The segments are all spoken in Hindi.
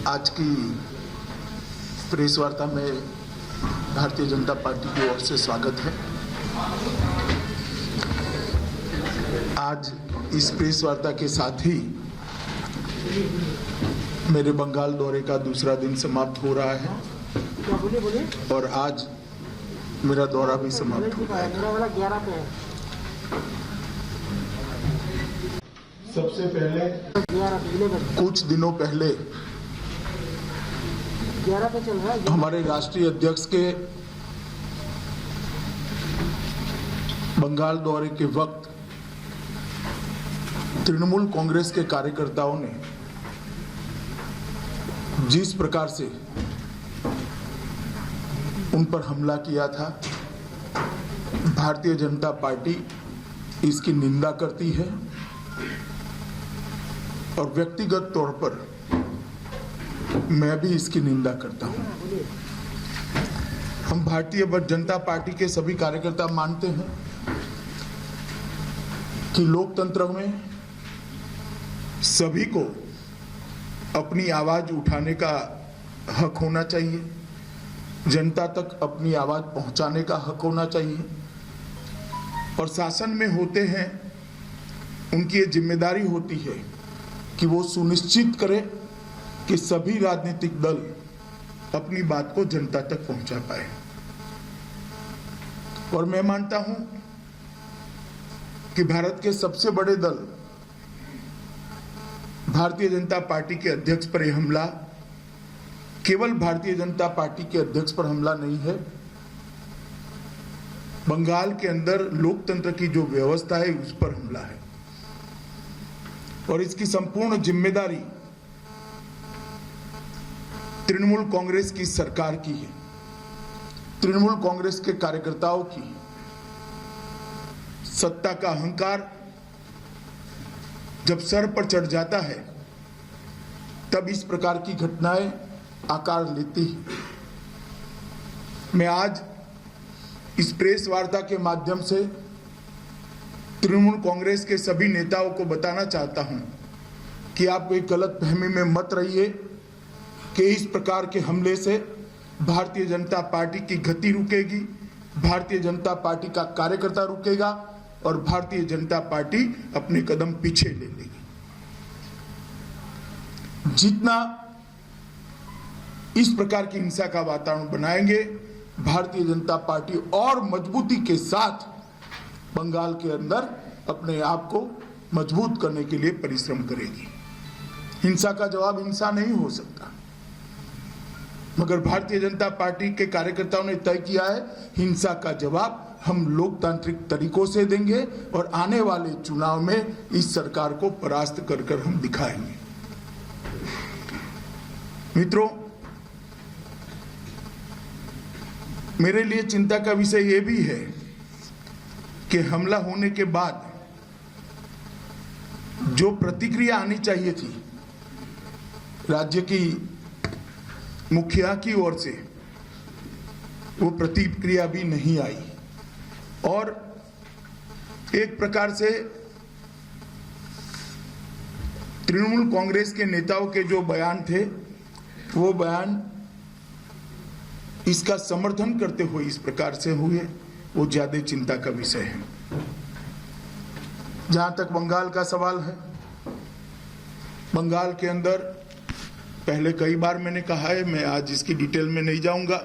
आज की प्रेस वार्ता में भारतीय जनता पार्टी की ओर से स्वागत है। आज इस प्रेस वार्ता के साथ ही मेरे बंगाल दौरे का दूसरा दिन समाप्त हो रहा है और आज मेरा दौरा भी समाप्त हो रहा है। सबसे पहले कुछ दिनों पहले हमारे राष्ट्रीय अध्यक्ष के बंगाल दौरे के वक्त तृणमूल कांग्रेस के कार्यकर्ताओं ने जिस प्रकार से उन पर हमला किया था, भारतीय जनता पार्टी इसकी निंदा करती है और व्यक्तिगत तौर पर मैं भी इसकी निंदा करता हूं। हम भारतीय जनता पार्टी के सभी कार्यकर्ता मानते हैं कि लोकतंत्र में सभी को अपनी आवाज उठाने का हक होना चाहिए, जनता तक अपनी आवाज पहुंचाने का हक होना चाहिए और शासन में होते हैं उनकी ये जिम्मेदारी होती है कि वो सुनिश्चित करें कि सभी राजनीतिक दल अपनी बात को जनता तक पहुंचा पाए। और मैं मानता हूं कि भारत के सबसे बड़े दल भारतीय जनता पार्टी के अध्यक्ष पर यह हमला केवल भारतीय जनता पार्टी के अध्यक्ष पर हमला नहीं है, बंगाल के अंदर लोकतंत्र की जो व्यवस्था है उस पर हमला है और इसकी संपूर्ण जिम्मेदारी तृणमूल कांग्रेस की सरकार की है, तृणमूल कांग्रेस के कार्यकर्ताओं की। सत्ता का अहंकार जब सर पर चढ़ जाता है तब इस प्रकार की घटनाएं आकार लेती हैं। मैं आज इस प्रेस वार्ता के माध्यम से तृणमूल कांग्रेस के सभी नेताओं को बताना चाहता हूं कि आप कोई गलतफहमी में मत रहिए कि इस प्रकार के हमले से भारतीय जनता पार्टी की गति रुकेगी, भारतीय जनता पार्टी का कार्यकर्ता रुकेगा और भारतीय जनता पार्टी अपने कदम पीछे ले लेगी। जितना इस प्रकार की हिंसा का वातावरण बनाएंगे, भारतीय जनता पार्टी और मजबूती के साथ बंगाल के अंदर अपने आप को मजबूत करने के लिए परिश्रम करेगी। हिंसा का जवाब हिंसा नहीं हो सकता, मगर भारतीय जनता पार्टी के कार्यकर्ताओं ने तय किया है हिंसा का जवाब हम लोकतांत्रिक तरीकों से देंगे और आने वाले चुनाव में इस सरकार को परास्त कर कर हम दिखाएंगे। मित्रों, मेरे लिए चिंता का विषय यह भी है कि हमला होने के बाद जो प्रतिक्रिया आनी चाहिए थी राज्य की मुखिया की ओर से, वो प्रतिक्रिया भी नहीं आई और एक प्रकार से तृणमूल कांग्रेस के नेताओं के जो बयान थे वो बयान इसका समर्थन करते हुए इस प्रकार से हुए, वो ज्यादा चिंता का विषय है। जहां तक बंगाल का सवाल है, बंगाल के अंदर पहले कई बार मैंने कहा है, मैं आज इसकी डिटेल में नहीं जाऊंगा,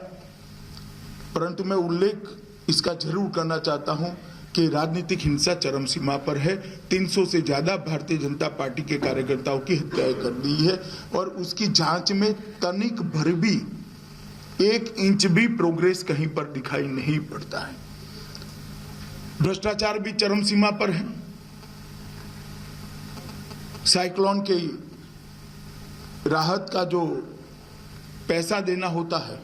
परंतु मैं उल्लेख इसका जरूर करना चाहता हूं कि राजनीतिक हिंसा चरम सीमा पर है। 300 से ज्यादा भारतीय जनता पार्टी के कार्यकर्ताओं की हत्याएं कर दी है और उसकी जांच में तनिक भर भी 1 इंच भी प्रोग्रेस कहीं पर दिखाई नहीं पड़ता है। भ्रष्टाचार भी चरम सीमा पर है। साइक्लोन के राहत का जो पैसा देना होता है,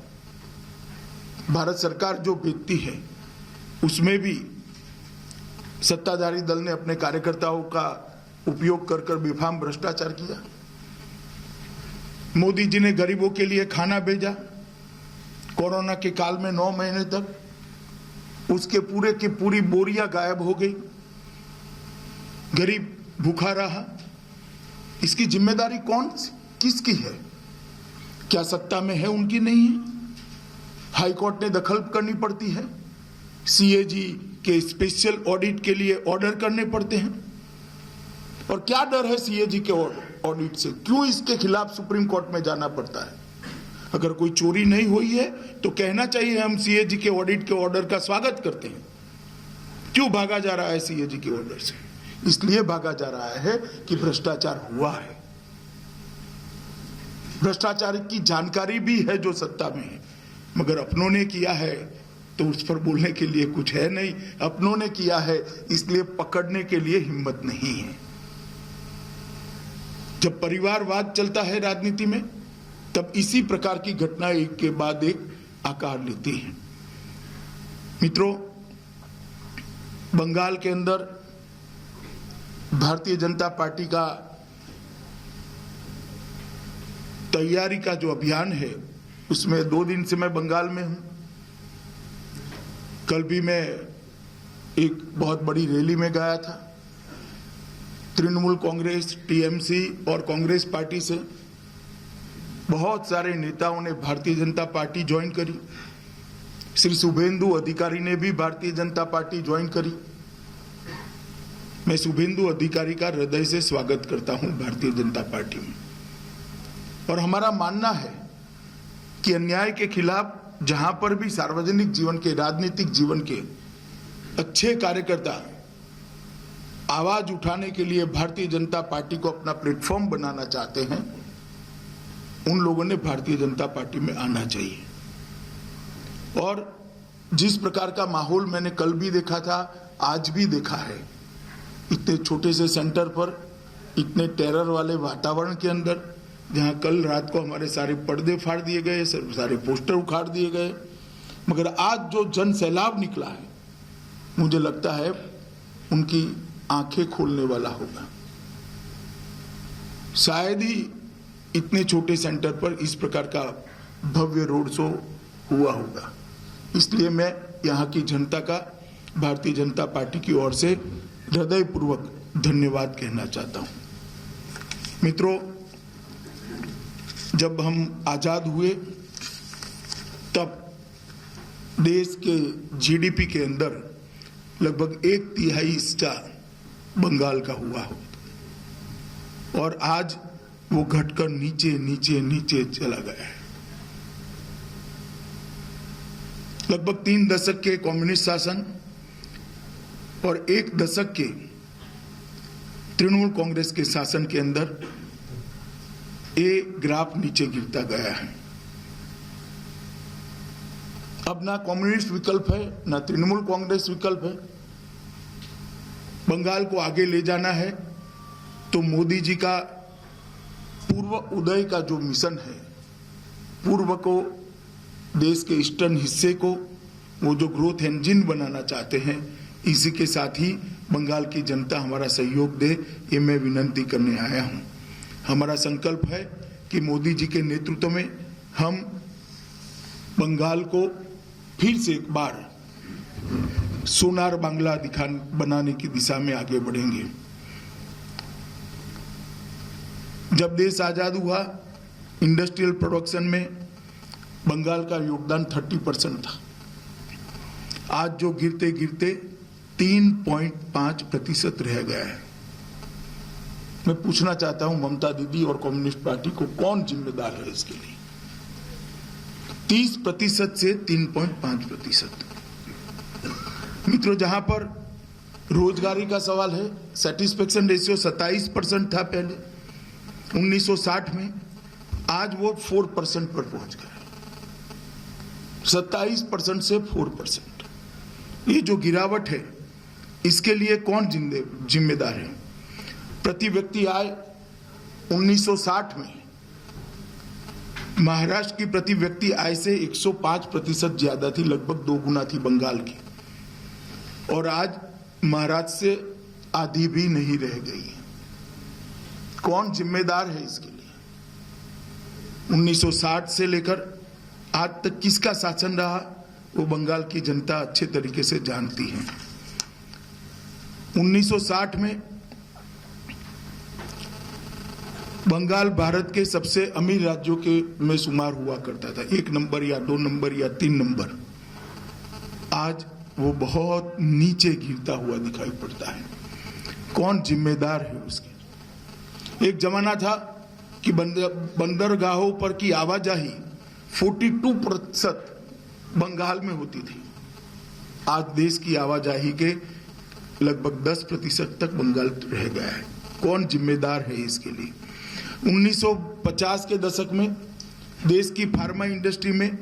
भारत सरकार जो भेजती है, उसमें भी सत्ताधारी दल ने अपने कार्यकर्ताओं का उपयोग कर कर बेफाम भ्रष्टाचार किया। मोदी जी ने गरीबों के लिए खाना भेजा कोरोना के काल में 9 महीने तक, उसके पूरे की पूरी बोरियां गायब हो गई, गरीब भूखा रहा। इसकी जिम्मेदारी किसकी है? क्या सत्ता में है? उनकी नहीं है। हाई कोर्ट ने दखल करनी पड़ती है, सीएजी के स्पेशल ऑडिट के लिए ऑर्डर करने पड़ते हैं। और क्या डर है सीएजी के ऑडिट से? क्यों इसके खिलाफ सुप्रीम कोर्ट में जाना पड़ता है? अगर कोई चोरी नहीं हुई है तो कहना चाहिए हम सीएजी के ऑडिट के ऑर्डर का स्वागत करते हैं। क्यों भागा जा रहा है सीएजी के ऑर्डर से? इसलिए भागा जा रहा है कि भ्रष्टाचार हुआ है। भ्रष्टाचार की जानकारी भी है जो सत्ता में है, मगर अपनों ने किया है तो उस पर बोलने के लिए कुछ है नहीं। अपनों ने किया है इसलिए पकड़ने के लिए हिम्मत नहीं है। जब परिवारवाद चलता है राजनीति में, तब इसी प्रकार की घटनाएं एक के बाद एक आकार लेती हैं। मित्रों, बंगाल के अंदर भारतीय जनता पार्टी का तैयारी का जो अभियान है, उसमें 2 दिन से मैं बंगाल में हूं। कल भी मैं एक बहुत बड़ी रैली में गया था। तृणमूल कांग्रेस, टीएमसी और कांग्रेस पार्टी से बहुत सारे नेताओं ने भारतीय जनता पार्टी ज्वाइन करी। श्री शुभेंदु अधिकारी ने भी भारतीय जनता पार्टी ज्वाइन करी। मैं शुभेंदु अधिकारी का हृदय से स्वागत करता हूं भारतीय जनता पार्टी में। और हमारा मानना है कि अन्याय के खिलाफ जहां पर भी सार्वजनिक जीवन के, राजनीतिक जीवन के अच्छे कार्यकर्ता आवाज उठाने के लिए भारतीय जनता पार्टी को अपना प्लेटफॉर्म बनाना चाहते हैं, उन लोगों ने भारतीय जनता पार्टी में आना चाहिए। और जिस प्रकार का माहौल मैंने कल भी देखा था, आज भी देखा है, इतने छोटे से सेंटर पर, इतने टेरर वाले वातावरण के अंदर, जहां कल रात को हमारे सारे पर्दे फाड़ दिए गए, सारे पोस्टर उखाड़ दिए गए, मगर आज जो जन सैलाब निकला है, मुझे लगता है उनकी आंखें खोलने वाला होगा। शायद ही इतने छोटे सेंटर पर इस प्रकार का भव्य रोड शो हुआ होगा। इसलिए मैं यहाँ की जनता का भारतीय जनता पार्टी की ओर से हृदयपूर्वक धन्यवाद कहना चाहता हूँ। मित्रों, जब हम आजाद हुए तब देश के जीडीपी के अंदर लगभग 1/3 हिस्सा बंगाल का हुआ हो, और आज वो घटकर नीचे नीचे नीचे चला गया है। लगभग 3 दशक के कम्युनिस्ट शासन और 1 दशक के तृणमूल कांग्रेस के शासन के अंदर ये ग्राफ नीचे गिरता गया है। अब ना कम्युनिस्ट विकल्प है, ना तृणमूल कांग्रेस विकल्प है। बंगाल को आगे ले जाना है तो मोदी जी का पूर्व उदय का जो मिशन है, पूर्व को, देश के ईस्टर्न हिस्से को वो जो ग्रोथ इंजन बनाना चाहते हैं, इसी के साथ ही बंगाल की जनता हमारा सहयोग दे, ये मैं विनती करने आया हूं। हमारा संकल्प है कि मोदी जी के नेतृत्व में हम बंगाल को फिर से एक बार सोनार बांग्ला बनाने की दिशा में आगे बढ़ेंगे। जब देश आजाद हुआ, इंडस्ट्रियल प्रोडक्शन में बंगाल का योगदान 30% था। आज जो गिरते गिरते 3.5% रह गया है। मैं पूछना चाहता हूं ममता दीदी और कम्युनिस्ट पार्टी को, कौन जिम्मेदार है इसके लिए? 30% से 3.5%। मित्रों, जहां पर रोजगारी का सवाल है, सेटिस्फेक्शन रेशियो 27% था पहले 1960 में, आज वो 4% पर पहुंच गया। 27% से 4%। ये जो गिरावट है, इसके लिए कौन जिम्मेदार है? प्रति व्यक्ति आय 1960 में महाराष्ट्र की प्रति व्यक्ति आय से 105% ज्यादा थी, लगभग 2 गुना थी बंगाल की, और आज महाराष्ट्र से आधी भी नहीं रह गई है। कौन जिम्मेदार है इसके लिए? 1960 से लेकर आज तक किसका शासन रहा, वो बंगाल की जनता अच्छे तरीके से जानती है। 1960 में बंगाल भारत के सबसे अमीर राज्यों के में शुमार हुआ करता था, 1 नंबर या 2 नंबर या 3 नंबर। आज वो बहुत नीचे गिरता हुआ दिखाई पड़ता है। कौन जिम्मेदार है उसके? एक जमाना था कि बंदरगाहों पर की आवाजाही 42% बंगाल में होती थी। आज देश की आवाजाही के लगभग 10% तक बंगाल रह गया है। कौन जिम्मेदार है इसके लिए? 1950 के दशक में देश की फार्मा इंडस्ट्री में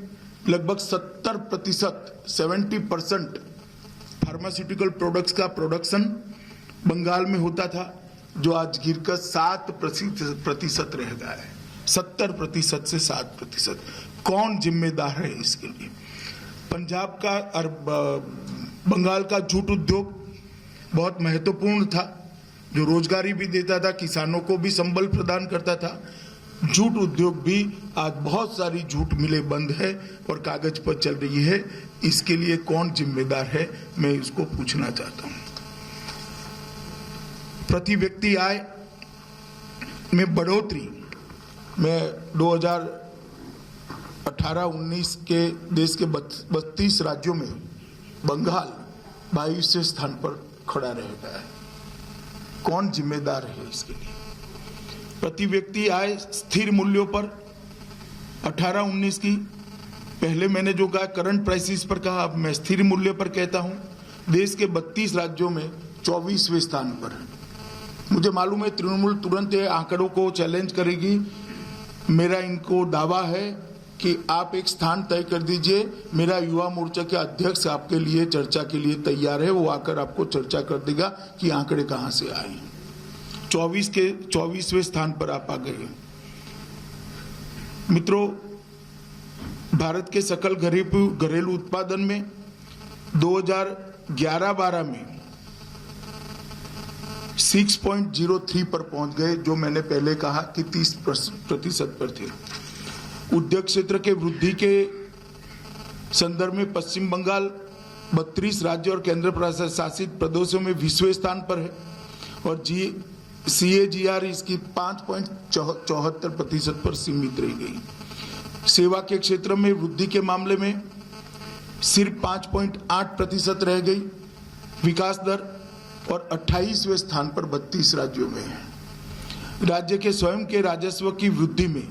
लगभग 70% फार्मास्यूटिकल प्रोडक्ट्स का प्रोडक्शन बंगाल में होता था, जो आज गिरकर 7% रह गया है। 70% से 7%। कौन जिम्मेदार है इसके लिए? पंजाब का और बंगाल का जूट उद्योग बहुत महत्वपूर्ण था, जो रोजगारी भी देता था, किसानों को भी संबल प्रदान करता था। जूट उद्योग भी आज बहुत सारी जूट मिलें बंद है और कागज पर चल रही है। इसके लिए कौन जिम्मेदार है, मैं इसको पूछना चाहता हूं। प्रति व्यक्ति आय में बढ़ोतरी में 2018-19 के देश के 32 राज्यों में बंगाल 22वें स्थान पर खड़ा रह गया है। कौन जिम्मेदार है इसके लिए? प्रति व्यक्ति आय स्थिर मूल्यों पर 18-19 की, पहले मैंने जो कहा करंट प्राइसेस पर कहा, अब मैं स्थिर मूल्य पर कहता हूं, देश के 32 राज्यों में 24वें स्थान पर है। मुझे मालूम है तृणमूल तुरंत ये आंकड़ों को चैलेंज करेगी। मेरा इनको दावा है कि आप एक स्थान तय कर दीजिए, मेरा युवा मोर्चा के अध्यक्ष आपके लिए चर्चा के लिए तैयार है। वो आकर आपको चर्चा कर देगा कि आंकड़े कहां से आए। 24वें स्थान पर आप आ गए। मित्रों, भारत के सकल घरेलू उत्पादन में 2011-12 में 6.03 पर पहुंच गए, जो मैंने पहले कहा कि 30% पर थे। उद्योग क्षेत्र के वृद्धि के संदर्भ में पश्चिम बंगाल 32 राज्य और केंद्र शासित प्रदेशों में 20वें स्थान पर है और CAGR इसकी 5.74% पर सीमित रह गई। सेवा के क्षेत्र में वृद्धि के मामले में सिर्फ 5.8% रह गई। विकास दर और 28वें स्थान पर 32 राज्यों में है। राज्य के स्वयं के राजस्व की वृद्धि में,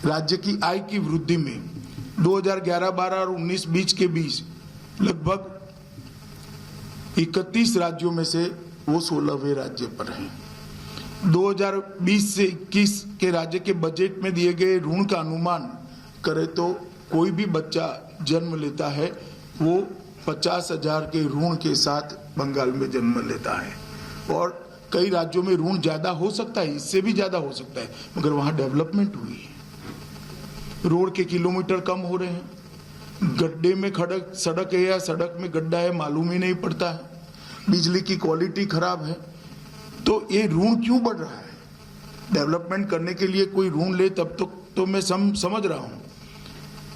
राज्य की आय की वृद्धि में 2011-12 और 19-20 के बीच लगभग 31 राज्यों में से वो 16वें राज्य पर हैं। 2020 से 21 के राज्य के बजट में दिए गए ऋण का अनुमान करें तो कोई भी बच्चा जन्म लेता है वो 50,000 के ऋण के साथ बंगाल में जन्म लेता है। और कई राज्यों में ऋण ज्यादा हो सकता है, इससे भी ज्यादा हो सकता है, मगर वहां डेवलपमेंट हुई है। रोड के किलोमीटर कम हो रहे हैं, गड्ढे में सड़क है या सड़क में गड्ढा है मालूम ही नहीं पड़ता है, बिजली की क्वालिटी खराब है। तो ये ऋण क्यों बढ़ रहा है? डेवलपमेंट करने के लिए कोई ऋण ले तब तो मैं समझ रहा हूं।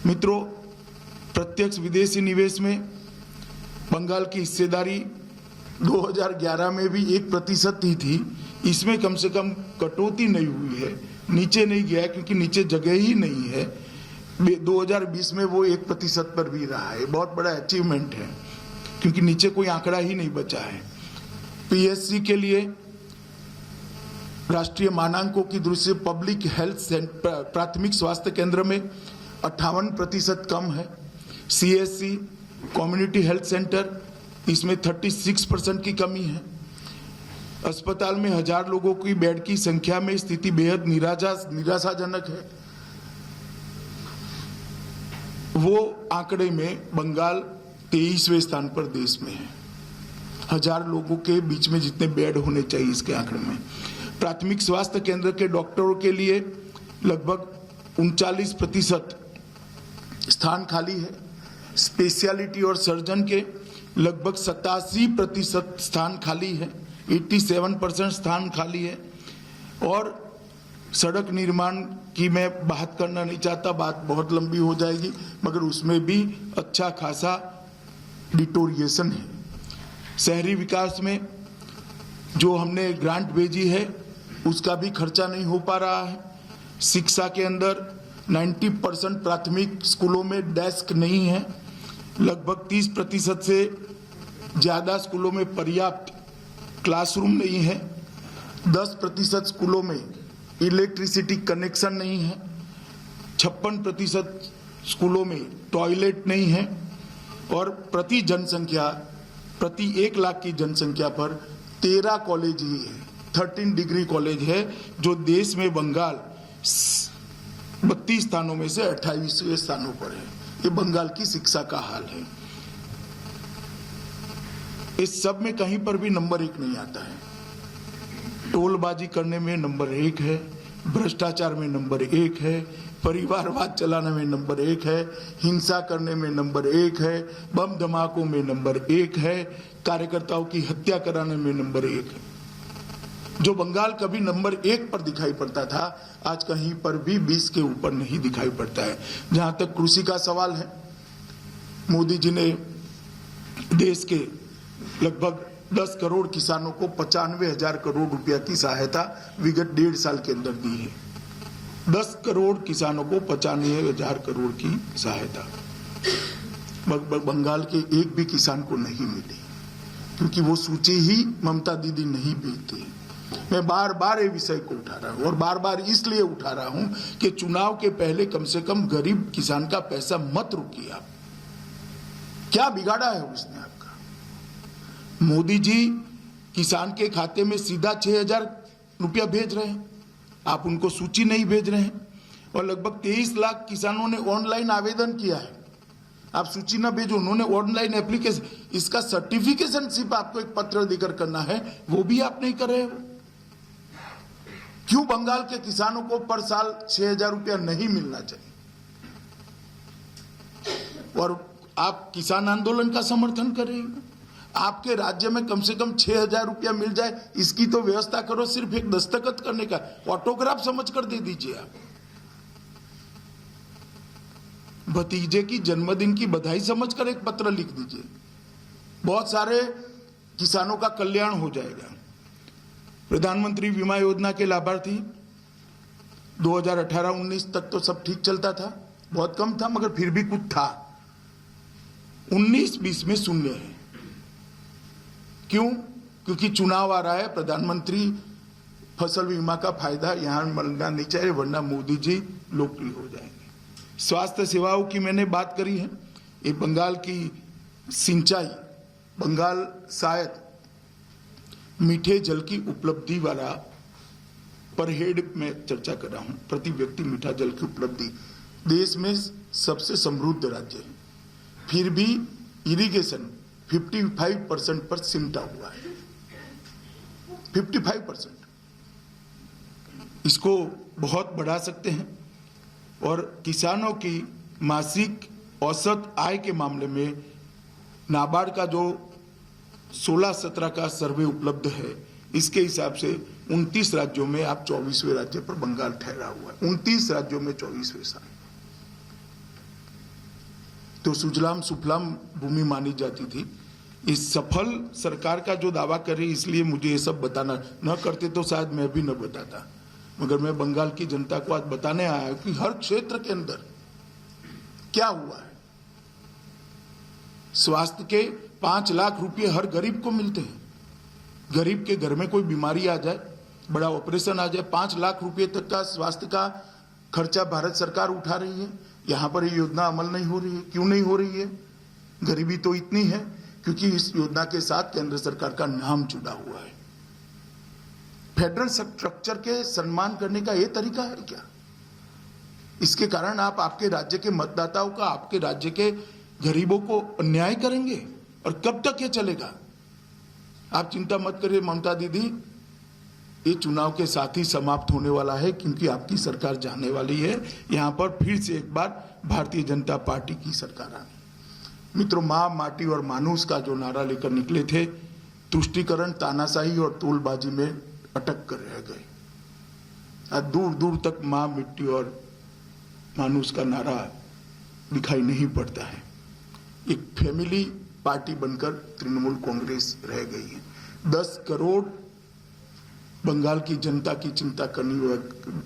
मित्रों, प्रत्यक्ष विदेशी निवेश में बंगाल की हिस्सेदारी 2011 में भी 1% ही थी। इसमें कम से कम कटौती नहीं हुई है, नीचे नहीं गया क्योंकि नीचे जगह ही नहीं है। 2020 में वो 1% पर भी रहा है, बहुत बड़ा अचीवमेंट है क्योंकि नीचे कोई आंकड़ा ही नहीं बचा है। PSC के लिए राष्ट्रीय मानकों की दृष्टि से पब्लिक हेल्थ प्राथमिक स्वास्थ्य केंद्र में 58% कम है। CSC कम्युनिटी हेल्थ सेंटर, इसमें 36% की कमी है। अस्पताल में 1000 लोगों की बेड की संख्या में स्थिति बेहद निराशाजनक है। वो आंकड़े में बंगाल 23वें स्थान पर देश में है। 1000 लोगों के बीच में जितने बेड होने चाहिए इसके आंकड़े में। प्राथमिक स्वास्थ्य केंद्र के डॉक्टरों के लिए लगभग 39% स्थान खाली है। स्पेशलिटी और सर्जन के लगभग 87% स्थान खाली है, 87% स्थान खाली है। और सड़क निर्माण की मैं बात करना नहीं चाहता, बात बहुत लंबी हो जाएगी, मगर उसमें भी अच्छा खासा डिटोरिएशन है। शहरी विकास में जो हमने ग्रांट भेजी है उसका भी खर्चा नहीं हो पा रहा है। शिक्षा के अंदर 90% प्राथमिक स्कूलों में डेस्क नहीं है। लगभग 30% से ज़्यादा स्कूलों में पर्याप्त क्लासरूम नहीं है। 10% स्कूलों में इलेक्ट्रिसिटी कनेक्शन नहीं है। 56% स्कूलों में टॉयलेट नहीं है। और प्रति 1 लाख की जनसंख्या पर 13 कॉलेज ही है। 13 डिग्री कॉलेज है, जो देश में बंगाल 32 स्थानों में से 28वें स्थानों पर है। ये बंगाल की शिक्षा का हाल है। इस सब में कहीं पर भी नंबर 1 नहीं आता है। टोलबाजी करने में नंबर 1 है, भ्रष्टाचार में नंबर 1 है, परिवारवाद चलाने में नंबर 1 है, हिंसा करने में नंबर 1 है, बम धमाकों में नंबर 1 है, कार्यकर्ताओं की हत्या कराने में नंबर 1 है। जो बंगाल कभी नंबर 1 पर दिखाई पड़ता था, आज कहीं पर भी 20 के ऊपर नहीं दिखाई पड़ता है। जहां तक कृषि का सवाल है, मोदी जी ने देश के लगभग 10 करोड़ किसानों को 95,000 करोड़ रुपया की सहायता विगत 1.5 साल के अंदर दी है। 10 करोड़ किसानों को 95,000 करोड़ की सहायता बंगाल के एक भी किसान को नहीं मिली, क्योंकि वो सूची ही ममता दीदी नहीं भेजती। मैं बार बार ये विषय को उठा रहा हूं, और बार बार इसलिए उठा रहा हूं कि चुनाव के पहले कम से कम गरीब किसान का पैसा मत रुकिए। आप क्या बिगाड़ा है उसने आपका? मोदी जी किसान के खाते में सीधा 6,000 रुपया भेज रहे हैं, आप उनको सूची नहीं भेज रहे हैं। और लगभग 23 लाख किसानों ने ऑनलाइन आवेदन किया है, आप सूची ना भेजो, उन्होंने ऑनलाइन एप्लीकेशन, इसका सर्टिफिकेशन सिर्फ आपको एक पत्र देकर करना है, वो भी आप नहीं कर रहे हो। क्यों बंगाल के किसानों को पर साल 6,000 रुपया नहीं मिलना चाहिए? और आप किसान आंदोलन का समर्थन कर रहे हो। आपके राज्य में कम से कम 6,000 रुपया मिल जाए, इसकी तो व्यवस्था करो। सिर्फ एक दस्तखत करने का, ऑटोग्राफ समझ कर दे दीजिए। आप भतीजे की जन्मदिन की बधाई समझकर एक पत्र लिख दीजिए, बहुत सारे किसानों का कल्याण हो जाएगा। प्रधानमंत्री बीमा योजना के लाभार्थी 2018-19 तक तो सब ठीक चलता था, बहुत कम था, मगर फिर भी कुछ था। 19-20 में शून्य है। क्यों? क्योंकि चुनाव आ रहा है। प्रधानमंत्री फसल बीमा का फायदा यहां मिलना नहीं चाहिए, वरना मोदी जी लोकप्रिय हो जाएंगे। स्वास्थ्य सेवाओं की मैंने बात करी है। ये बंगाल की सिंचाई, बंगाल शायद मीठे जल की उपलब्धि वाला, पर हेड में चर्चा कर रहा हूं, प्रति व्यक्ति मीठा जल की उपलब्धि देश में सबसे समृद्ध राज्य है। फिर भी इरिगेशन 55% पर सिमटा हुआ है। 55%। इसको बहुत बढ़ा सकते हैं। और किसानों की मासिक औसत आय के मामले में नाबार्ड का जो 16-17 का सर्वे उपलब्ध है, इसके हिसाब से 29 राज्यों में आप 24वें राज्य पर बंगाल ठहरा हुआ है। 29 राज्यों में 24वें स्थान। तो सुजलाम सुफलाम भूमि मानी जाती थी। इस सफल सरकार का जो दावा कर रही, इसलिए मुझे ये सब बताना, न करते तो शायद मैं भी न बताता, मगर मैं बंगाल की जनता को आज बताने आया कि हर क्षेत्र के अंदर क्या हुआ है। स्वास्थ्य के 5 लाख रुपए हर गरीब को मिलते हैं। गरीब के घर में कोई बीमारी आ जाए, बड़ा ऑपरेशन आ जाए, 5 लाख रुपए तक का स्वास्थ्य का खर्चा भारत सरकार उठा रही है। यहां पर ये योजना अमल नहीं हो रही है। क्यों नहीं हो रही है? गरीबी तो इतनी है क्योंकि इस योजना के साथ केंद्र सरकार का नाम जुड़ा हुआ है। फेडरल स्ट्रक्चर के सम्मान करने का यह तरीका है क्या? इसके कारण आप आपके राज्य के मतदाताओं का, आपके राज्य के गरीबों को अन्याय करेंगे, और कब तक ये चलेगा? आप चिंता मत करिए ममता दीदी, ये चुनाव के साथ ही समाप्त होने वाला है, क्योंकि आपकी सरकार जाने वाली है। यहां पर फिर से एक बार भारतीय जनता पार्टी की सरकार आनी। मित्रों, मां, माटी और मानुष का जो नारा लेकर निकले थे, तुष्टीकरण, तानाशाही और तोलबाजी में अटक कर रह गए। आज दूर दूर तक मां, मिट्टी और मानुष का नारा दिखाई नहीं पड़ता है। एक फैमिली पार्टी बनकर तृणमूल कांग्रेस रह गई है। 10 करोड़ बंगाल की जनता की चिंता करने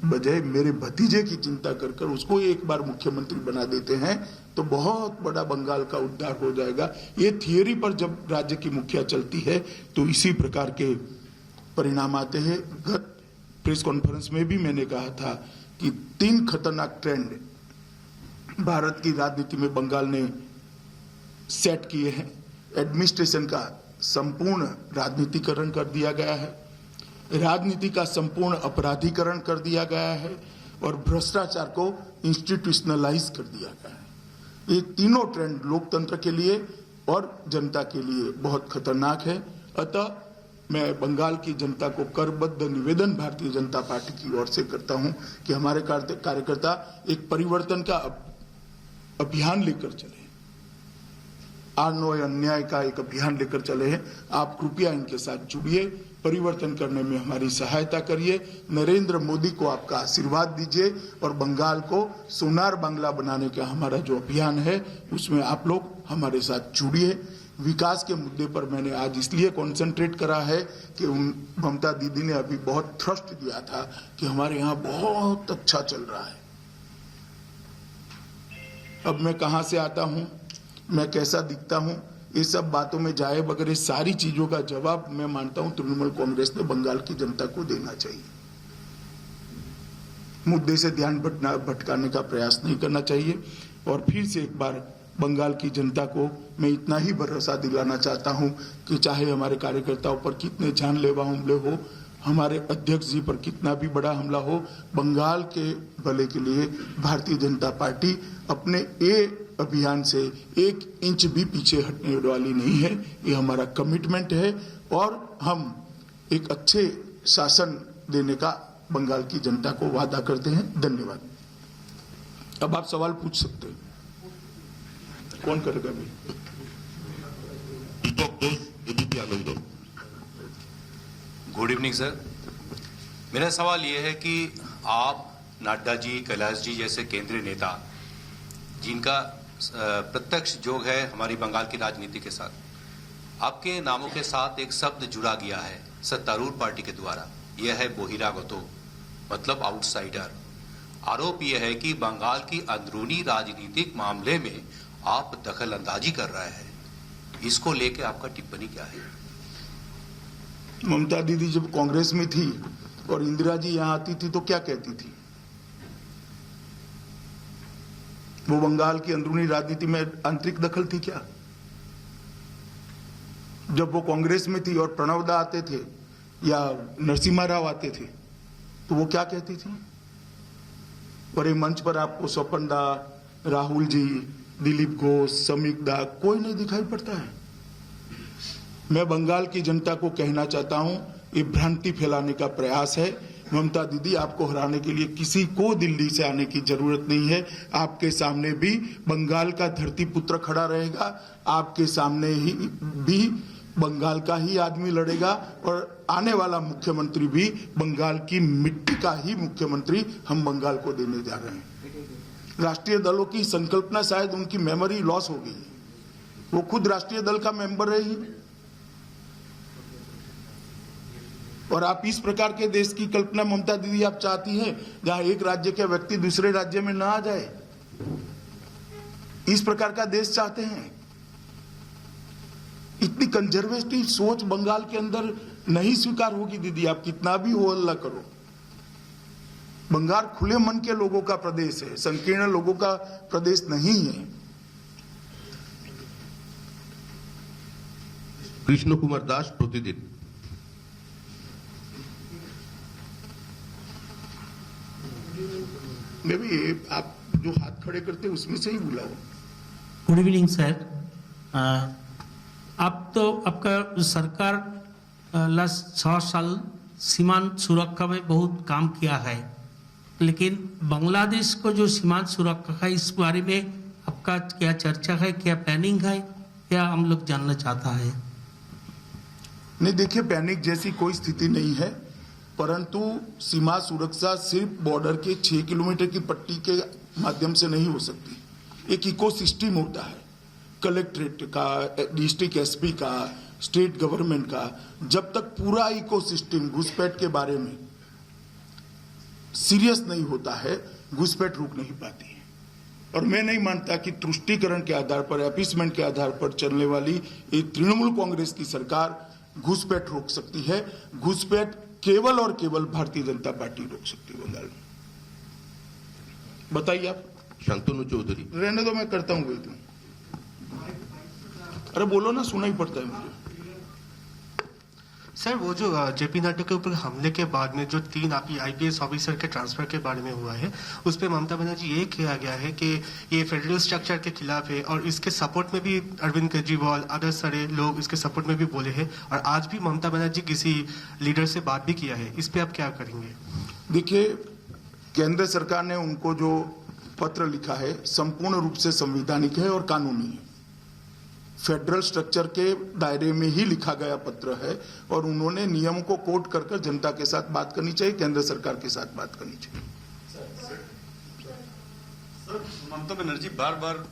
बजाय मेरे भतीजे की चिंता कर कर उसको एक बार मुख्यमंत्री बना देते हैं तो बहुत बड़ा बंगाल का उद्धार हो जाएगा। ये थियरी पर जब राज्य की मुखिया चलती है तो इसी प्रकार के परिणाम आते हैं। गत प्रेस कॉन्फ्रेंस में भी मैंने कहा था कि 3 खतरनाक ट्रेंड भारत की राजनीति में बंगाल ने सेट किए हैं। एडमिनिस्ट्रेशन का संपूर्ण राजनीतिकरण कर दिया गया है, राजनीति का संपूर्ण अपराधीकरण कर दिया गया है और भ्रष्टाचार को इंस्टीट्यूशनलाइज कर दिया गया है। ये तीनों ट्रेंड लोकतंत्र के लिए और जनता के लिए बहुत खतरनाक है। अतः मैं बंगाल की जनता को करबद्ध निवेदन भारतीय जनता पार्टी की ओर से करता हूं कि हमारे कार्यकर्ता एक परिवर्तन का अभियान लेकर चले, अन्याय का एक अभियान लेकर चले हैं। आप कृपया इनके साथ जुड़िए, परिवर्तन करने में हमारी सहायता करिए। नरेंद्र मोदी को आपका आशीर्वाद दीजिए और बंगाल को सोनार बांग्ला बनाने का हमारा जो अभियान है उसमें आप लोग हमारे साथ जुड़िए। विकास के मुद्दे पर मैंने आज इसलिए कंसंट्रेट करा है कि ममता दीदी ने अभी बहुत थ्रस्ट दिया था कि हमारे यहाँ बहुत अच्छा चल रहा है। अब मैं कहां से आता हूं, मैं कैसा दिखता हूं, ये सब बातों में जाए बगैर सारी चीजों का जवाब मैं मानता हूं तृणमूल कांग्रेस ने बंगाल की जनता को देना चाहिए। मुद्दे से ध्यान भटकाने का प्रयास नहीं करना चाहिए। और फिर से एक बार बंगाल की जनता को मैं इतना ही भरोसा दिलाना चाहता हूं कि चाहे हमारे कार्यकर्ताओं पर कितने जानलेवा हमले हो, हमारे अध्यक्ष जी पर कितना भी बड़ा हमला हो, बंगाल के भले के लिए भारतीय जनता पार्टी अपने अभियान से 1 इंच भी पीछे हटने वाली नहीं है। ये हमारा कमिटमेंट है और हम एक अच्छे शासन देने का बंगाल की जनता को वादा करते हैं। धन्यवाद। अब आप सवाल पूछ सकते हैं। कौन करेगा भी? Good evening sir. मेरा सवाल ये है कि आप, नड्डा जी, कैलाश जी जैसे केंद्रीय नेता जिनका प्रत्यक्ष जोग है हमारी बंगाल की राजनीति के साथ, आपके नामों के साथ एक शब्द जुड़ा गया है सत्तारूढ़ पार्टी के द्वारा, यह है बोहिरागतो, मतलब आउटसाइडर। आरोप यह है कि बंगाल की अंदरूनी राजनीतिक मामले में आप दखल अंदाजी कर रहे हैं। इसको लेकर आपका टिप्पणी क्या है? ममता दीदी जब कांग्रेस में थी और इंदिरा जी यहां आती थी तो क्या कहती थी? वो बंगाल की अंदरूनी राजनीति में आंतरिक दखल थी क्या? जब वो कांग्रेस में थी और प्रणव दा आते थे या नरसिम्हा राव आते थे तो वो क्या कहती थी? और ये मंच पर आपको स्वपन दा, राहुल जी, दिलीप घोष, समीक दा कोई नहीं दिखाई पड़ता है। मैं बंगाल की जनता को कहना चाहता हूं, ये भ्रांति फैलाने का प्रयास है। ममता दीदी, आपको हराने के लिए किसी को दिल्ली से आने की जरूरत नहीं है। आपके सामने भी बंगाल का धरती पुत्र खड़ा रहेगा, आपके सामने ही भी बंगाल का ही आदमी लड़ेगा और आने वाला मुख्यमंत्री भी बंगाल की मिट्टी का ही मुख्यमंत्री हम बंगाल को देने जा रहे हैं। राष्ट्रीय दलों की संकल्पना शायद उनकी मेमोरी लॉस हो गई, वो खुद राष्ट्रीय दल का मेंबर रही और आप इस प्रकार के देश की कल्पना ममता दीदी आप चाहती हैं जहां एक राज्य के व्यक्ति दूसरे राज्य में ना आ जाए। इस प्रकार का देश चाहते हैं। इतनी कंजर्वेटिव सोच बंगाल के अंदर नहीं स्वीकार होगी दीदी, आप कितना भी हो हल्ला करो। बंगाल खुले मन के लोगों का प्रदेश है, संकीर्ण लोगों का प्रदेश नहीं है। कृष्ण कुमार दास, प्रतिदिन। मैं भी आप जो हाथ खड़े करते हैं उसमें से ही बुलाओ। Good evening sir. आप तो आपका सरकार लास्ट 6 साल सीमांत सुरक्षा में बहुत काम किया है, लेकिन बांग्लादेश को जो सीमांत सुरक्षा है इस बारे में आपका क्या चर्चा है, क्या प्लानिंग है, क्या हम लोग जानना चाहता है? नहीं, देखिए पैनिक जैसी कोई स्थिति नहीं है, परंतु सीमा सुरक्षा सिर्फ बॉर्डर के 6 किलोमीटर की पट्टी के माध्यम से नहीं हो सकती। एक इकोसिस्टम होता है, कलेक्ट्रेट का, डिस्ट्रिक्ट एसपी का, स्टेट गवर्नमेंट का, जब तक पूरा इकोसिस्टम घुसपैठ के बारे में सीरियस नहीं होता है, घुसपैठ रुक नहीं पाती है। और मैं नहीं मानता कि तुष्टीकरण के आधार पर, अपीसमेंट के आधार पर चलने वाली ये तृणमूल कांग्रेस की सरकार घुसपैठ रोक सकती है। घुसपैठ केवल और केवल भारतीय जनता पार्टी रोक सकती है बंगाल में। बताइए आप। शांतनु चौधरी। रहने दो, मैं करता हूं वेट। अरे बोलो ना, सुना ही पड़ता है मुझे। सर, वो जो जेपी नड्डा के ऊपर हमले के बाद में जो 3 आपकी आईपीएस ऑफिसर के ट्रांसफर के बारे में हुआ है, उस पर ममता बनर्जी ये किया गया है कि ये फेडरल स्ट्रक्चर के खिलाफ है, और इसके सपोर्ट में भी अरविंद केजरीवाल, अदर सारे लोग इसके सपोर्ट में भी बोले हैं, और आज भी ममता बनर्जी किसी लीडर से बात भी किया है। इस पर आप क्या करेंगे? देखिए, केंद्र सरकार ने उनको जो पत्र लिखा है संपूर्ण रूप से संवैधानिक है और कानूनी है। फेडरल स्ट्रक्चर के दायरे में ही लिखा गया पत्र है और उन्होंने नियम को कोट कर कर जनता के साथ बात करनी चाहिए, केंद्र सरकार के साथ बात करनी चाहिए। सर, ममता बनर्जी बार बार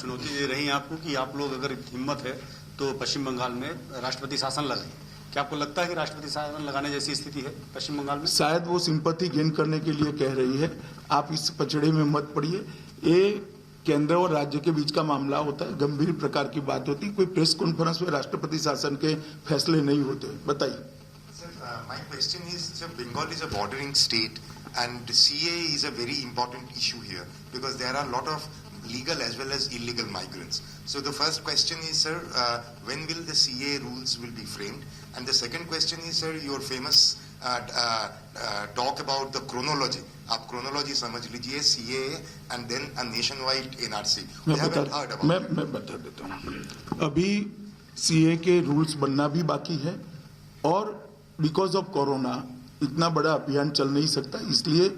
चुनौती दे रही हैं आपको कि आप लोग अगर हिम्मत है तो पश्चिम बंगाल में राष्ट्रपति शासन लगाएं। क्या आपको लगता है कि राष्ट्रपति शासन लगाने जैसी स्थिति है पश्चिम बंगाल में? शायद वो सिंपैथी गेन करने के लिए कह रही है। आप इस पचड़े में मत पड़िए। ये केंद्र और राज्य के बीच का मामला होता है, गंभीर प्रकार की बात होती है। कोई प्रेस कॉन्फ्रेंस में राष्ट्रपति शासन के फैसले नहीं होते। बताइए। My question is, Bengal is a bordering state and CA is a very important issue here because there are a lot of legal as well as illegal migrants. So the first question is, sir, when will the CA rules will be framed? And the second question is, sir, your famous talk about the chronology. आप chronology समझ लीजिए, CA and then a nationwide NRC. We haven't heard about it. मैं बता देता हूँ। अभी CA के रूल्स बनना भी बाकी है और बिकॉज ऑफ कोरोना इतना बड़ा अभियान चल नहीं सकता, इसलिए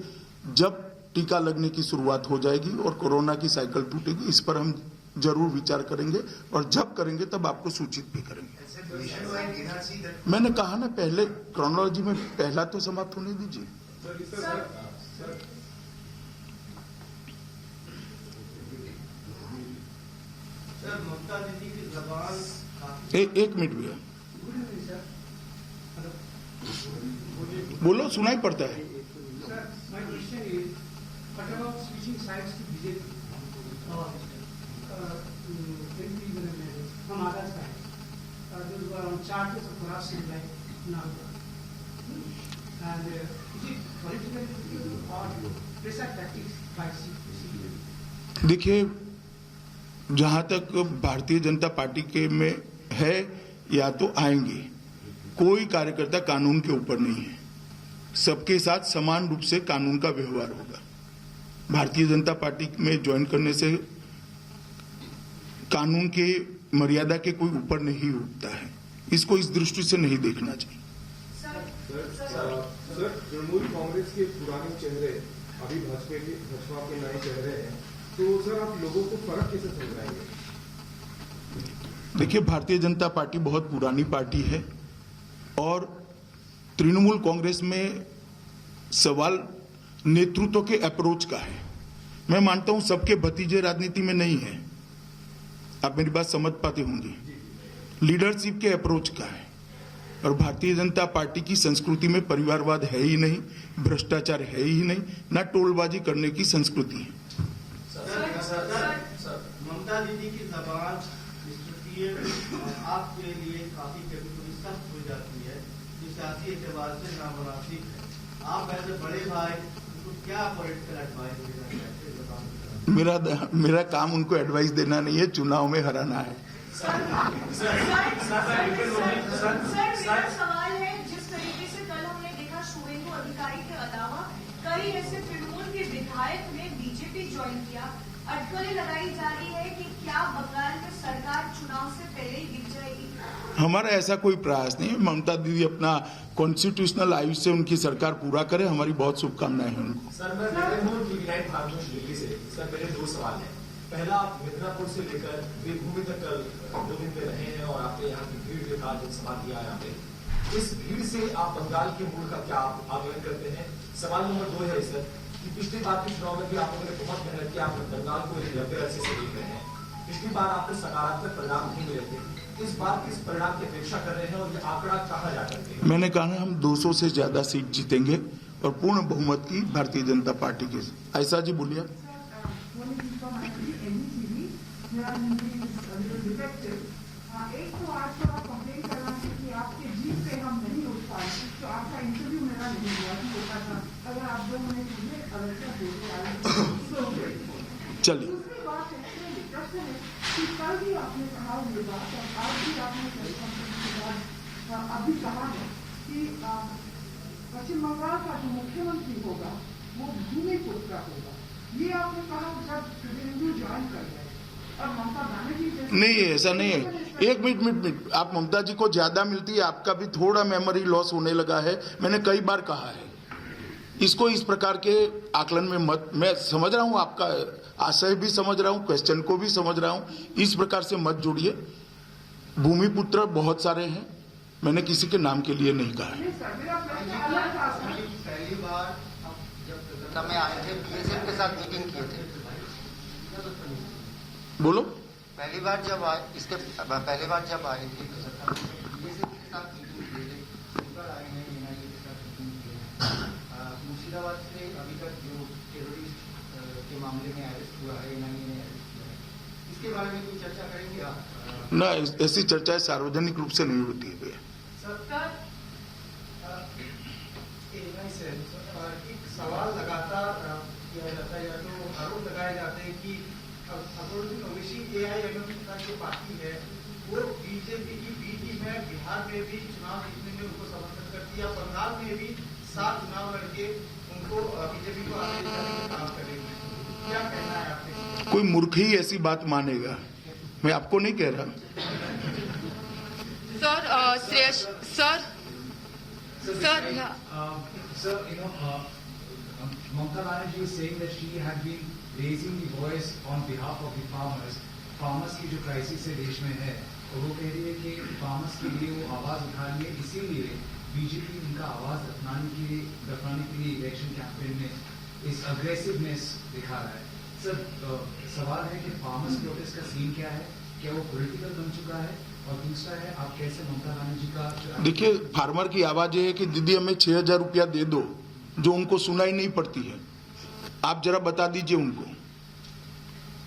जब टीका लगने की शुरुआत हो जाएगी और कोरोना की साइकिल टूटेगी, इस पर हम जरूर विचार करेंगे और जब करेंगे तब आपको सूचित भी करेंगे। मैंने कहा ना, पहले क्रोनोलॉजी में पहला तो समाप्त होने दीजिए। एक मिनट भैया, बोलो, सुनाई पड़ता है। देखिए, जहां तक भारतीय जनता पार्टी के में है, या तो आएंगे, कोई कार्यकर्ता कानून के ऊपर नहीं है, सबके साथ समान रूप से कानून का व्यवहार होगा। भारतीय जनता पार्टी में ज्वाइन करने से कानून के मर्यादा के कोई ऊपर नहीं उठता है, इसको इस दृष्टि से नहीं देखना चाहिए। सर, तृणमूल कांग्रेस के पुराने चेहरे अभी भाजपा के नए चेहरे हैं, तो सर आप लोगों को फर्क कैसे समझाएंगे? देखिए, भारतीय जनता पार्टी बहुत पुरानी पार्टी है और तृणमूल कांग्रेस में सवाल नेतृत्व के अप्रोच का है। मैं मानता हूं सबके भतीजे राजनीति में नहीं है, आप मेरी बात समझ पाते होंगे। लीडरशिप के अप्रोच का है और भारतीय जनता पार्टी की संस्कृति में परिवारवाद है ही नहीं, भ्रष्टाचार है ही नहीं, ना टोलबाजी करने की संस्कृति है। ममता दीदी की जबान आपके लिए काफी कभी सख्त हो जाती है, जो सियासी एतबार से नामुनासिब है। आप ऐसे बड़े भाई उनको क्या पॉलिटिकल एडवाइस देना चाहते हैं? मेरा काम उनको एडवाइस देना नहीं है, चुनाव में हराना है। सवाल है, जिस तरीके से कल हमने देखा शुभेंदु अधिकारी के अलावा कई ऐसे तृणमूल के विधायक ने बीजेपी ज्वाइन किया, अटकलें लगाई जा रही है कि क्या बंगाल में सरकार चुनाव से पहले ही गिर जाएगी? हमारा ऐसा कोई प्रयास नहीं है। ममता दीदी अपना कॉन्स्टिट्यूशनल आयुष से उनकी सरकार पूरा करे, हमारी बहुत शुभकामनाएं हैं उनको। सर, मैं दिल्ली से सर, मेरे 2 सवाल हैं। पहला, आप मिदनापुर से लेकर देवभूमि तक कल 2 दिन पे रहे हैं और आपने यहाँ की भीड़ देखा, जब सभा किया यहाँ पे, इस भीड़ से आप बंगाल के मूड का क्या आकलन करते हैं? सवाल नंबर 2 है सर, कि पिछली बार के चुनाव में भी आप लोगों ने बहुत मेहनत की, आप बंगाल को एक लंबे अरसे से देख रहे हैं, पिछली बार आपको सकारात्मक परिणाम नहीं मिले थे, इस बार किस परिणाम की अपेक्षा कर रहे हैं और ये आंकड़ा कहाँ जा करके है? मैंने कहा ना, हम 200 से ज्यादा सीट जीतेंगे और पूर्ण बहुमत की भारतीय जनता पार्टी के। ऐसा जी बोलिए। एक तो आज का कंप्लेन कर रहा है कि आपके जीत पे हम नहीं उठ पाए, तो आपका इंटरव्यू मेरा नहीं हुआ कि होता था। अगर आप 2 मिनट मुझे चलिए, दूसरी बात है, प्रश्न है कि कल भी आपने कहा ये बात और आज भी आपने प्रेस कॉन्फ्रेंस के बाद अभी कहा है कि पश्चिम बंगाल का जो मुख्यमंत्री होगा वो भूमिपुत्र होगा। ये आपने कहा जब शुभेंदु ज्वाइन कर गए और ममता बनर्जी। नहीं, ऐसा नहीं है। एक मिनट, आप ममता जी को ज्यादा मिलती है, आपका भी थोड़ा मेमोरी लॉस होने लगा है। मैंने कई बार कहा है, इसको इस प्रकार के आकलन में मत। मैं समझ रहा हूं, आपका आशय भी समझ रहा हूं, क्वेश्चन को भी समझ रहा हूं, इस प्रकार से मत जोड़िए। भूमिपुत्र बहुत सारे हैं, मैंने किसी के नाम के लिए नहीं कहा है। पहली बार जब कलकत्ता में आए थे, बीएसएफ के साथ मीटिंग किए थे। बोलो। पहली बार जब आए थे बीएसएफ के साथ मीटिंग किए थे, ऊपर आए हैं एनआईए के साथ मीटिंग किए हैं। मुर्शिदाबाद से अभी तक जो टेररिस्ट के मामले में अरेस्ट हुआ है, एनआईए ने अरेस्ट किया है, इसके बारे में कोई चर्चा करेंगे आप? ना, ऐसी चर्चाएं सार्वजनिक रूप से नहीं होती है भैया। एक सवाल लगातार किया जाता है या तो आरोप लगाए जाते हैं कि अकबरुद्दीन ओवैसी एआईएमएम का जो पार्टी है वो बीजेपी की बी टीम है। बिहार में भी चुनाव जीतने में उनको समर्थन करती है, बंगाल में भी 7 चुनाव लड़के उनको बीजेपी को आगे जाने का काम करेंगे। क्या कहना है आपने? कोई मूर्ख ही ऐसी बात मानेगा, मैं आपको नहीं कह रहा। Sir, Mamata Banerjee is saying that she had been raising the voice on behalf of the farmers. Farmers की जो क्राइसिस है देश में है, और वो कह रही है कि farmers के लिए वो आवाज उठा रही है, इसीलिए बीजेपी उनका आवाज दफनाने के लिए इलेक्शन कैंपेन में इस अग्रेसिवनेस दिखा रहा है। सर, सवाल है कि फार्मर्स प्रोटेस्ट का सीन क्या है, क्या वो पॉलिटिकल बन चुका है? और दूसरा है, आप कैसे ममता बनर्जी का। देखिए, फार्मर की आवाज ये है कि दीदी हमें 6,000 रुपया दे दो, जो उनको सुनाई नहीं पड़ती है। आप जरा बता दीजिए उनको।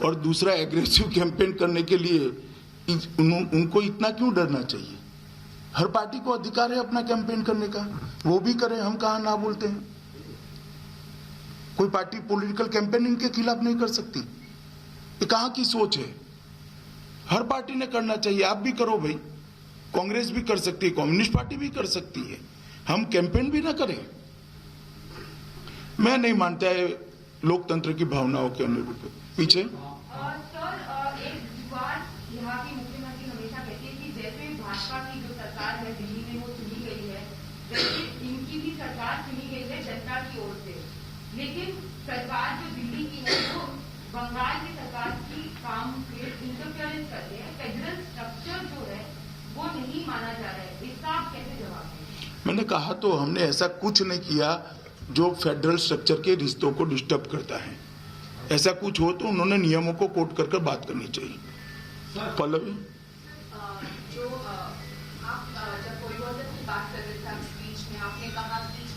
और दूसरा, एग्रेसिव कैंपेन करने के लिए उनको इतना क्यों डरना चाहिए? हर पार्टी को अधिकार है अपना कैंपेन करने का, वो भी करें, हम कहाँ ना बोलते हैं। कोई पार्टी पॉलिटिकल कैंपेन इनके खिलाफ नहीं कर सकती। ये कहाँ की सोच है? हर पार्टी ने करना चाहिए। आप भी करो भाई, कांग्रेस भी कर सकती है, कम्युनिस्ट पार्टी भी कर सकती है, हम कैंपेन भी ना करें। मैं नहीं मानता है लोकतंत्र की भावनाओं के अनुरूप। पीछे सर, एक बात यहाँ की मुख्यमंत्री हमेशा कहती है कि जैसे भाजपा की जो सरकार है दिल्ली में वो चुनी गई है, वैसे इनकी भी सरकार चुनी गई है जनता की ओर से। लेकिन सरकार जो दिल्ली की है वो बंगाल की सरकार की काम पे इंटरफेरेंस करते हैं। फेडरल स्ट्रक्चर जो है वो नहीं माना जा रहा है, इसका आप कैसे जवाब देंगे? मैंने कहा तो, हमने ऐसा कुछ नहीं किया जो फेडरल स्ट्रक्चर के रिश्तों को डिस्टर्ब करता है। ऐसा कुछ हो तो उन्होंने नियमों को कोट कर बात करनी चाहिए। पल्लवी, जो आप जब परिवर्तन की बात कर रहे थे स्पीच में, आपने कहा कि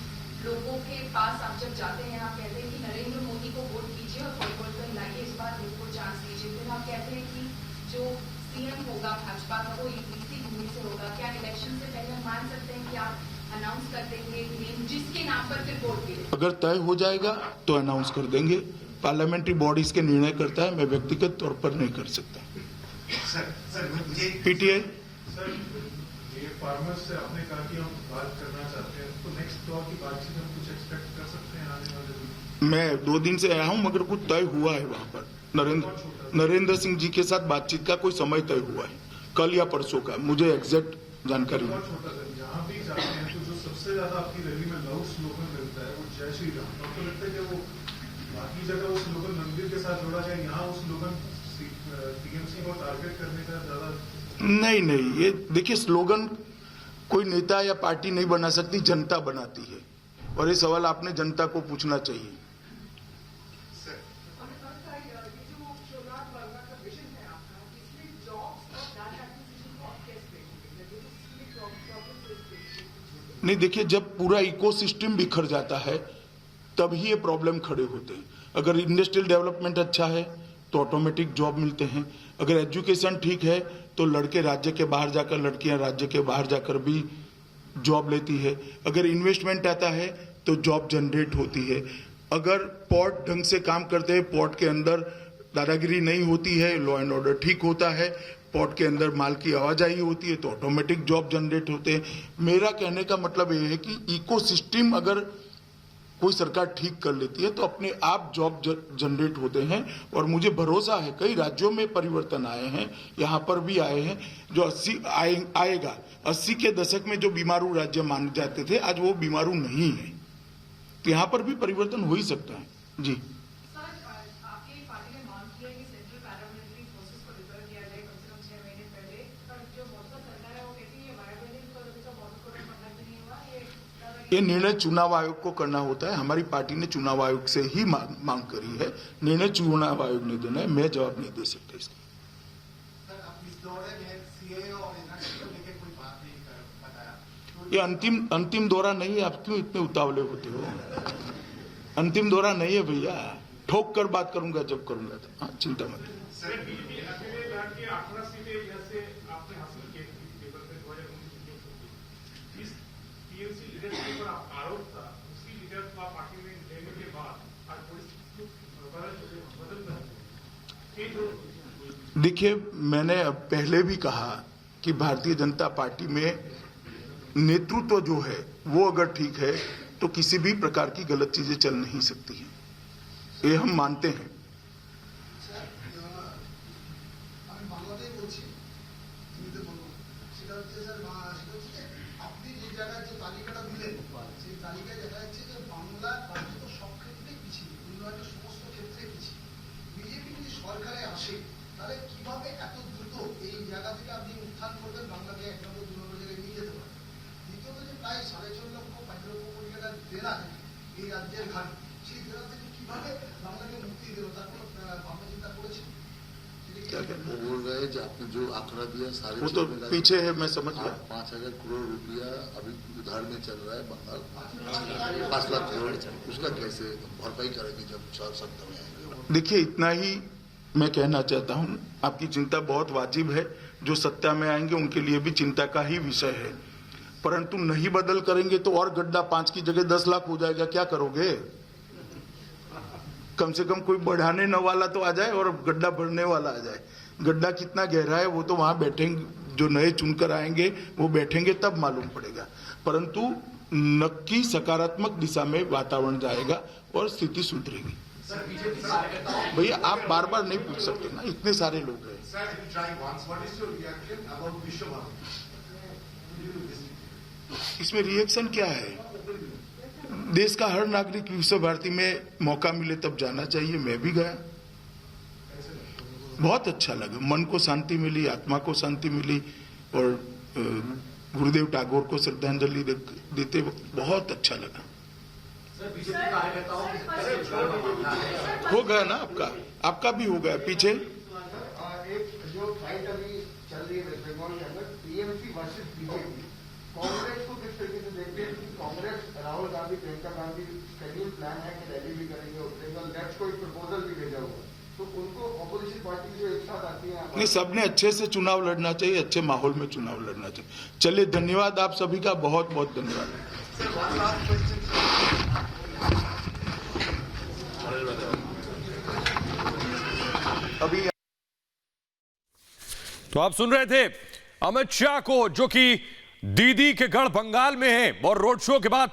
लोगों के पास आप जब जाते हैं आप कहते हैं कि नरेंद्र मोदी को वोट कीजिए और परिवर्तन लाइए, इस बार उनको चांस दीजिए। फिर आप कहते हैं कि जो सीएम होगा भाजपा का वो इसी भूमि से होगा। क्या इलेक्शन से पहले हम मान सकते हैं कि आप अनाउंस कर देंगे नेम जिसके नाम पर फिर वोट गिरे? अगर तय हो जाएगा तो अनाउंस कर देंगे। पार्लियामेंट्री बॉडीज के निर्णय करता है, मैं व्यक्तिगत तौर पर नहीं कर सकता। सर मुझे पीटीआई सर, ये फार्मर्स से आपने कहा कि हम बात करना चाहते हैं, तो नेक्स्ट दौर की बातचीत हम कुछ एक्सपेक्ट कर सकते हैं आने वाले दिन? मैं 2 दिन से आया हूं, मगर कुछ तय हुआ है वहां पर। नरेंद्र सिंह जी के साथ बातचीत का कोई समय तय हुआ है, कल या परसों का, मुझे एग्जैक्ट जानकारी नहीं। जहाँ भी जाते हैं तो जो सबसे ज्यादा आपकी रैली में लाउड स्लोगन मिलता है वो जय श्री राम। आपको लगता है कि वो बाकी जगह वो स्लोगन मंदिर के साथ जोड़ा जाए, यहाँ वो स्लोगन टीएमसी को टारगेट करने का ज्यादा? नहीं, ये देखिए, स्लोगन कोई नेता या पार्टी नहीं बना सकती, जनता बनाती है। और ये सवाल आपने जनता को पूछना चाहिए। नहीं, देखिए, जब पूरा इकोसिस्टम बिखर जाता है तब ही ये प्रॉब्लम खड़े होते हैं। अगर इंडस्ट्रियल डेवलपमेंट अच्छा है तो ऑटोमेटिक जॉब मिलते हैं। अगर एजुकेशन ठीक है तो लड़के राज्य के बाहर जाकर, लड़कियां राज्य के बाहर जाकर भी जॉब लेती है। अगर इन्वेस्टमेंट आता है तो जॉब जनरेट होती है। अगर पोर्ट ढंग से काम करते हैं, पोर्ट के अंदर दादागिरी नहीं होती है, लॉ एंड ऑर्डर ठीक होता है, पोर्ट के अंदर माल की आवाजाही होती है तो ऑटोमेटिक जॉब जनरेट होते हैं। मेरा कहने का मतलब ये है कि इकोसिस्टम अगर कोई सरकार ठीक कर लेती है तो अपने आप जॉब जनरेट होते हैं। और मुझे भरोसा है कई राज्यों में परिवर्तन आए हैं, यहाँ पर भी आए हैं, जो 80 आएगा। 80 के दशक में जो बीमारू राज्य माने जाते थे आज वो बीमारू नहीं है, तो यहाँ पर भी परिवर्तन हो ही सकता है। जी, ये निर्णय चुनाव आयोग को करना होता है। हमारी पार्टी ने चुनाव आयोग से ही मांग करी है, निर्णय चुनाव आयोग ने देना है, मैं जवाब नहीं दे सकता इसका। ये अंतिम दौरा नहीं है, आप क्यों इतने उतावले होते हो? अंतिम दौरा नहीं है भैया, ठोक कर बात करूंगा जब करूंगा तो। हाँ, चिंता मत। देखिए, मैंने पहले भी कहा कि भारतीय जनता पार्टी में नेतृत्व जो है वो अगर ठीक है तो किसी भी प्रकार की गलत चीजें चल नहीं सकती हैं, ये हम मानते हैं। बोल रहे हैं आपने जो आंकड़ा दिया सारे वो तो पीछे है, मैं समझ गया। 5,000 करोड़ रुपया अभी उधार में चल रहा है बंगाल, 5 लाख करोड़, उसका कैसे भरपाई करेंगे जब 4 सप्ताह में आएंगे? देखिए, इतना ही मैं कहना चाहता हूं, आपकी चिंता बहुत वाजिब है। जो सत्ता में आएंगे उनके लिए भी चिंता का ही विषय है, परंतु नहीं बदल करेंगे तो और गड्ढा 5 की जगह 10 लाख हो जाएगा, क्या करोगे? कम से कम कोई बढ़ाने न वाला तो आ जाए और गड्ढा भरने वाला आ जाए। गड्ढा कितना गहरा है वो तो वहां बैठेंगे, जो नए चुनकर आएंगे वो बैठेंगे तब मालूम पड़ेगा, परंतु नक्की सकारात्मक दिशा में वातावरण जाएगा और स्थिति सुधरेगी। भैया, आप बार बार नहीं पूछ सकते ना, इतने सारे लोग हैं। इसमें रिएक्शन क्या है? देश का हर नागरिक विश्व भारती में मौका मिले तब जाना चाहिए। मैं भी गया, बहुत अच्छा लगा, मन को शांति मिली, आत्मा को शांति मिली, और गुरुदेव टैगोर को श्रद्धांजलि देते वक्त बहुत अच्छा लगा। हो गया ना आपका भी हो गया पीछे। एक जो फाइट अभी चल रही है वेस्ट बंगाल के अंदर, टीएमसी वर्सेस बीजेपी, कांग्रेस को किस तरीके से देखते हैं? कांग्रेस, राहुल गांधी, प्रियंका गांधी शेड्यूल प्लान है कि रैली भी करेंगे और बंगाल नेक्स्ट को एक प्रपोजल भी भेजा हुआ, तो उनको ऑपोजिशन पार्टी जो एक साथ आती है। नहीं, सबने अच्छे से चुनाव लड़ना चाहिए, अच्छे माहौल में चुनाव लड़ना चाहिए। चलिए, धन्यवाद आप सभी का, बहुत बहुत धन्यवाद। अभी तो आप सुन रहे थे अमित शाह को, जो कि दीदी के गढ़ बंगाल में है और रोड शो के बाद